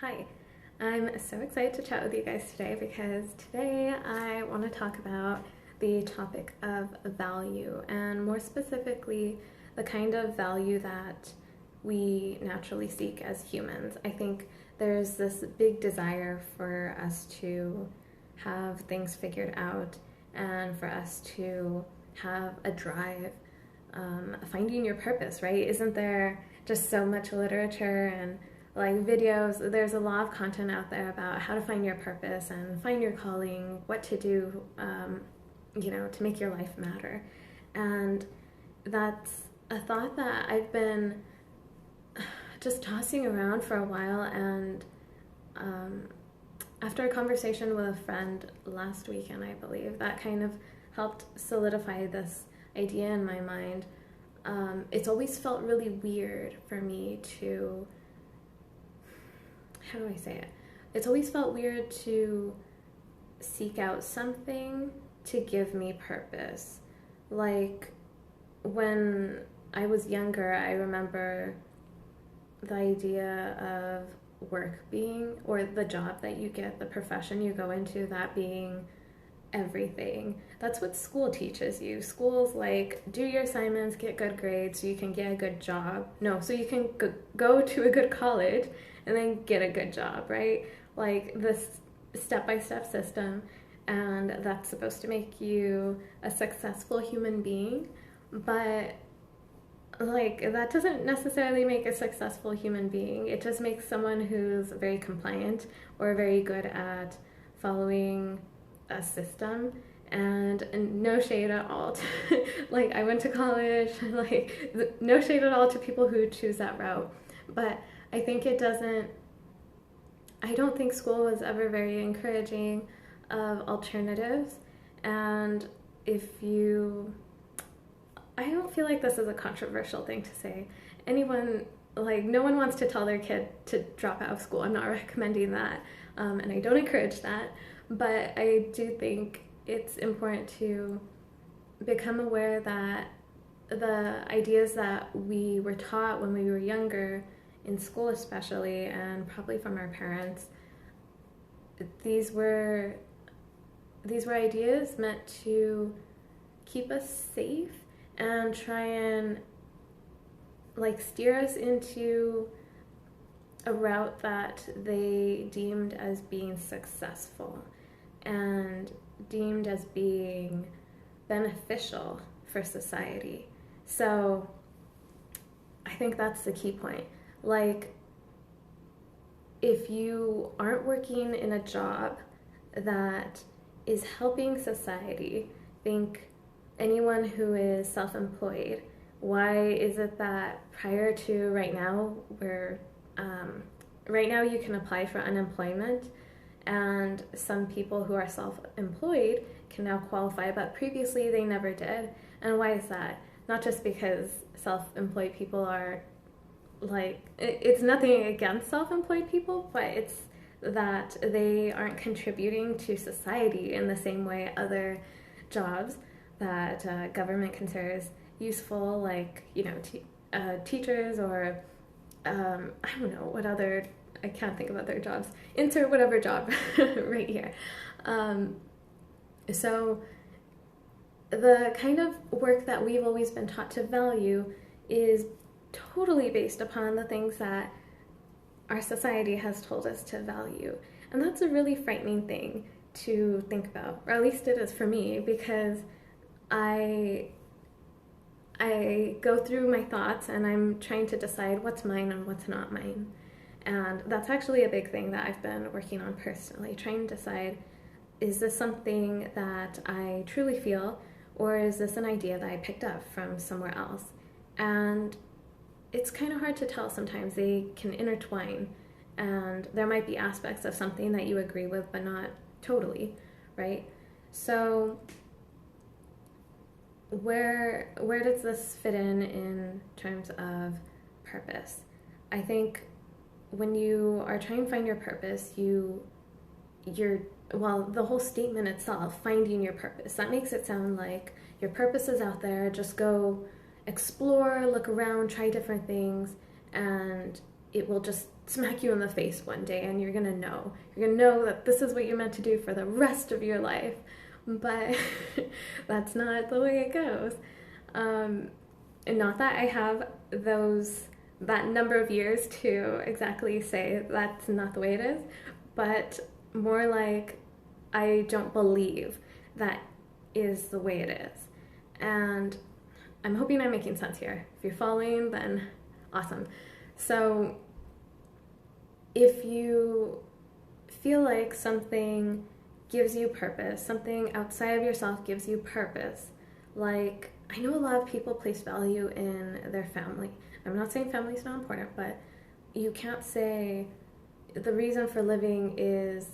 Hi, I'm so excited to chat with you guys today because today I want to talk about the topic of value and more specifically the kind of value that we naturally seek as humans. I think there's this big desire for us to have things figured out and for us to have a drive, finding your purpose, right? Isn't there just so much literature and like videos? There's a lot of content out there about how to find your purpose and find your calling, what to do, to make your life matter. And that's a thought that I've been just tossing around for a while. And after a conversation with a friend last weekend, I believe, that kind of helped solidify this idea in my mind. It's always felt really weird for me to, how do I say it? It's always felt weird to seek out something to give me purpose. Like when I was younger, I remember the idea of work being, or the job that you get, the profession you go into, that being everything. That's what school teaches you. School's like, do your assignments, get good grades so you can get a good job. No, so you can go to a good college and then get a good job, right? Like this step-by-step system, and that's supposed to make you a successful human being. But like that doesn't necessarily make a successful human being. It just makes someone who's very compliant or very good at following a system. And no shade at all to, like, I went to college, like no shade at all to people who choose that route, but I think it doesn't, I don't think school was ever very encouraging of alternatives. And if you, I don't feel like this is a controversial thing to say. Anyone, like, no one wants to tell their kid to drop out of school. I'm not recommending that, and I don't encourage that. But I do think it's important to become aware that the ideas that we were taught when we were younger, in school especially, and probably from our parents, these were ideas meant to keep us safe and try and like steer us into a route that they deemed as being successful and deemed as being beneficial for society. So I think that's the key point. Like, if you aren't working in a job that is helping society, think anyone who is self-employed, why is it that prior to right now, right now you can apply for unemployment, and some people who are self-employed can now qualify, but previously they never did. And why is that? Not just because self-employed people are like, it's nothing against self-employed people, but it's that they aren't contributing to society in the same way other jobs that government considers useful, like, teachers, or I don't know what other, I can't think of other jobs. Insert whatever job right here. So the kind of work that we've always been taught to value is totally based upon the things that our society has told us to value. And that's a really frightening thing to think about, or at least it is for me, because I go through my thoughts and I'm trying to decide what's mine and what's not mine. And that's actually a big thing that I've been working on personally, trying to decide, is this something that I truly feel, or is this an idea that I picked up from somewhere else? And it's kind of hard to tell sometimes. They can intertwine, and there might be aspects of something that you agree with, but not totally, right? So where does this fit in terms of purpose? I think when you are trying to find your purpose, well, the whole statement itself, finding your purpose, that makes it sound like your purpose is out there, just go explore, look around, try different things, and it will just smack you in the face one day and you're gonna know. You're gonna know that this is what you're meant to do for the rest of your life. But that's not the way it goes. And not that I have that number of years to exactly say that's not the way it is, but more like I don't believe that is the way it is. And I'm hoping I'm making sense here. If you're following, then awesome. So if you feel like something gives you purpose, something outside of yourself gives you purpose, like I know a lot of people place value in their family. I'm not saying family is not important, but you can't say the reason for living is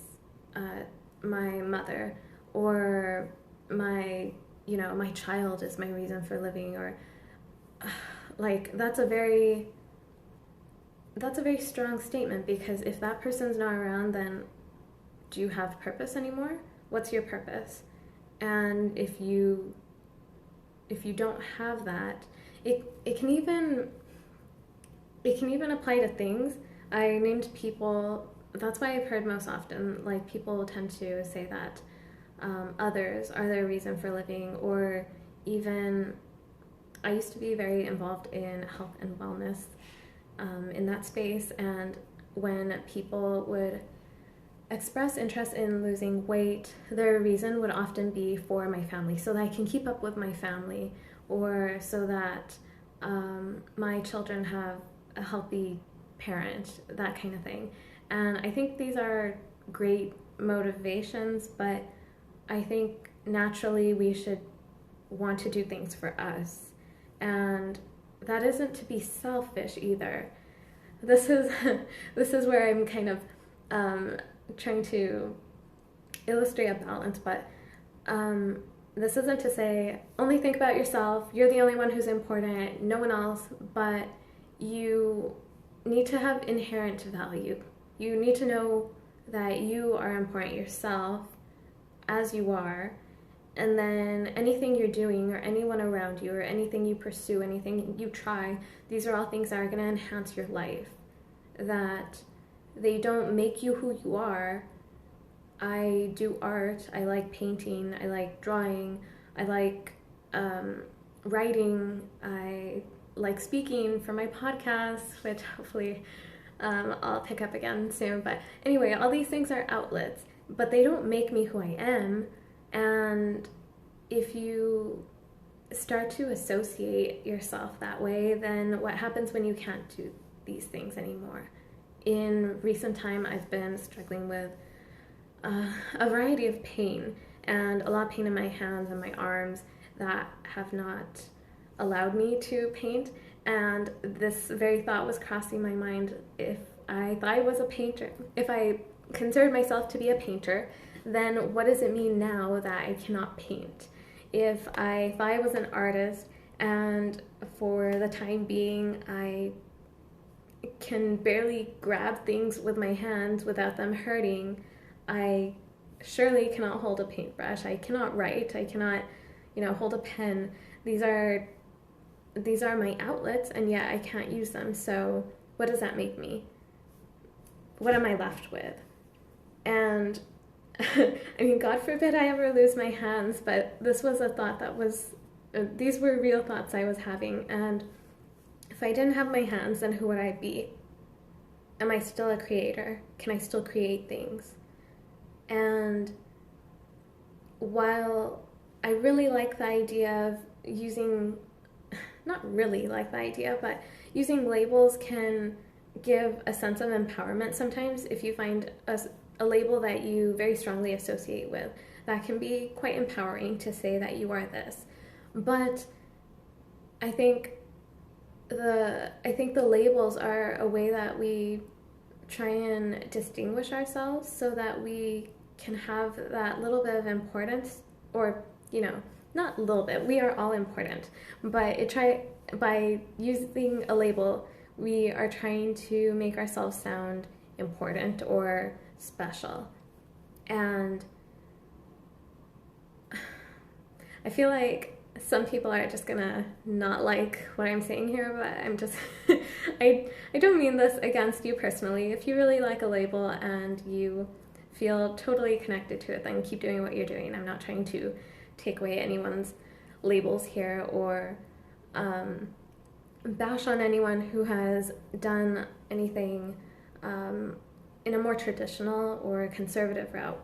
my mother, or my child is my reason for living, or like that's a very strong statement, because if that person's not around, then do you have purpose anymore? What's your purpose? And if you don't have that, it can even apply to things. I named people. That's why I've heard most often, like, people tend to say that others are their reason for living, or even I used to be very involved in health and wellness in that space, and when people would express interest in losing weight, their reason would often be for my family, so that I can keep up with my family, or so that my children have a healthy parent, that kind of thing. And I think these are great motivations, but I think naturally we should want to do things for us. And that isn't to be selfish either. This is where I'm kind of trying to illustrate a balance, but this isn't to say only think about yourself, you're the only one who's important, no one else, but you need to have inherent value. You need to know that you are important yourself as you are, and then anything you're doing, or anyone around you, or anything you pursue, anything you try, these are all things that are going to enhance your life, that they don't make you who you are. I do art, I like painting, I like drawing, I like writing, I like speaking for my podcast, which hopefully I'll pick up again soon. But anyway, all these things are outlets, but they don't make me who I am. And if you start to associate yourself that way, then what happens when you can't do these things anymore? In recent time, I've been struggling with a variety of pain, and a lot of pain in my hands and my arms that have not allowed me to paint. And this very thought was crossing my mind: if I thought I was a painter, if I considered myself to be a painter, then what does it mean now that I cannot paint? If I thought I was an artist, and for the time being I can barely grab things with my hands without them hurting, I surely cannot hold a paintbrush, I cannot write, I cannot, hold a pen. These are my outlets, and yet I can't use them. So what does that make me? What am I left with? And I mean, God forbid I ever lose my hands, but this was a thought that was, these were real thoughts I was having. And if I didn't have my hands, then who would I be? Am I still a creator? Can I still create things? And while I really like the idea of using, not really like the idea, but using labels can give a sense of empowerment sometimes. If you find a label that you very strongly associate with, that can be quite empowering to say that you are this. But I think the labels are a way that we try and distinguish ourselves, so that we can have that little bit of importance, or not a little bit, we are all important, but by using a label, we are trying to make ourselves sound important or special. And I feel like some people are just gonna not like what I'm saying here, but I'm just I don't mean this against you personally. If you really like a label and you feel totally connected to it, then keep doing what you're doing. I'm not trying to take away anyone's labels here or bash on anyone who has done anything in a more traditional or conservative route.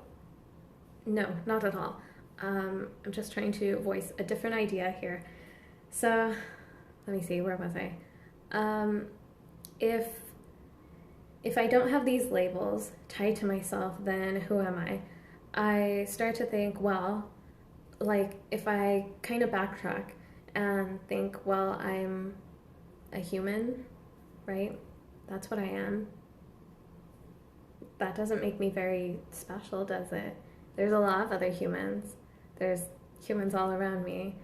No, not at all. I'm just trying to voice a different idea here. So, let me see, where was I? If I don't have these labels tied to myself, then who am I? I start to think, well, like if I kind of backtrack and think, well, I'm a human, right? That's what I am. That doesn't make me very special, does it? There's a lot of other humans. There's humans all around me.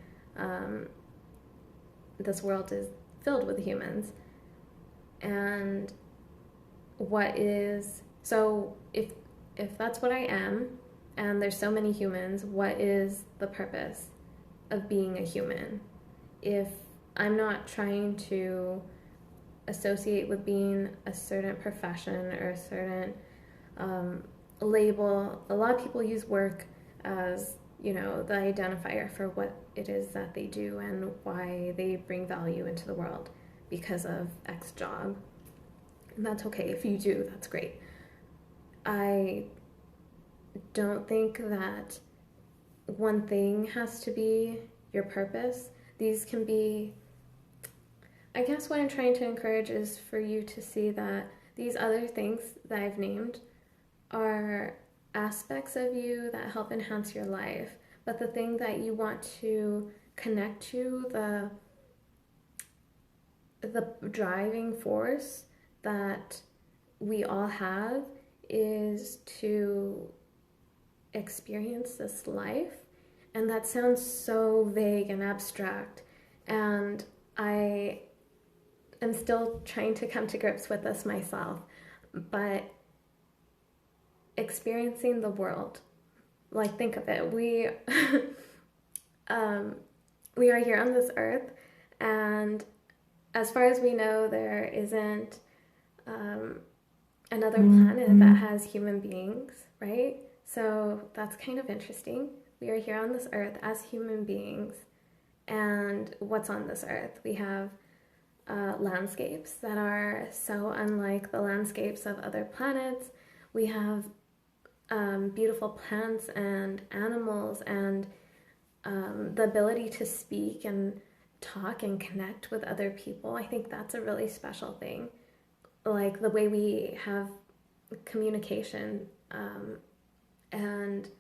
This world is filled with humans. And so if that's what I am, and there's so many humans, what is the purpose of being a human? If I'm not trying to associate with being a certain profession or a certain label, a lot of people use work as, the identifier for what it is that they do and why they bring value into the world because of X job. And that's okay. If you do, that's great. I don't think that one thing has to be your purpose. These can be, I guess what I'm trying to encourage is for you to see that these other things that I've named are aspects of you that help enhance your life. But the thing that you want to connect to, the driving force that we all have, is to experience this life. And that sounds so vague and abstract, and I am still trying to come to grips with this myself, but experiencing the world, like, think of it, we we are here on this earth, and as far as we know, there isn't another planet that has human beings, right? So that's kind of interesting. We are here on this earth as human beings, and what's on this earth? We have landscapes that are so unlike the landscapes of other planets. We have beautiful plants and animals and the ability to speak and talk and connect with other people. I think that's a really special thing. Like the way we have communication, and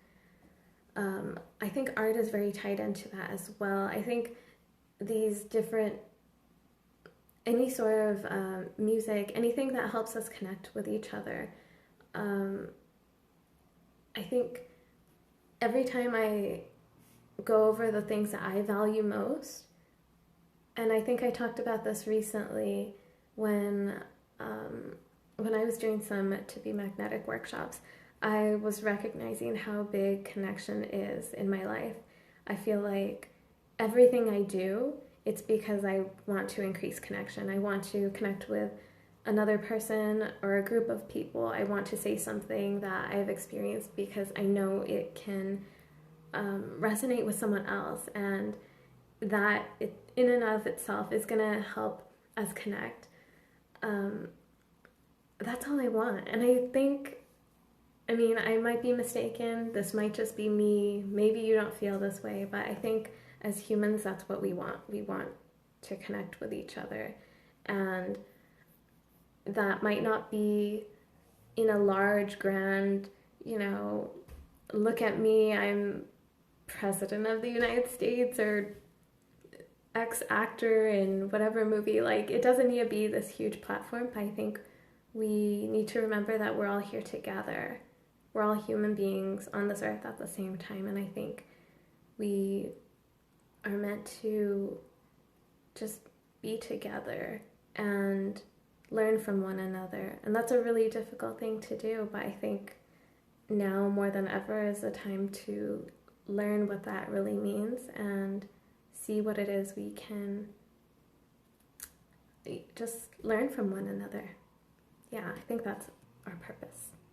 I think art is very tied into that as well. I think these different, any sort of music, anything that helps us connect with each other. I think every time I go over the things that I value most, and I think I talked about this recently when I was doing some To Be Magnetic workshops, I was recognizing how big connection is in my life. I feel like everything I do, it's because I want to increase connection. I want to connect with another person or a group of people. I want to say something that I've experienced because I know it can resonate with someone else, and that it, in and of itself, is going to help us connect. That's all I want. And I think, I mean, I might be mistaken. This might just be me. Maybe you don't feel this way, but I think as humans, that's what we want. We want to connect with each other. And that might not be in a large, grand, look at me, I'm president of the United States or X actor in whatever movie. Like, it doesn't need to be this huge platform, but I think we need to remember that we're all here together. We're all human beings on this earth at the same time, and I think we are meant to just be together and learn from one another. And that's a really difficult thing to do, but I think now more than ever is the time to learn what that really means and see what it is we can just learn from one another. Yeah, I think that's our purpose.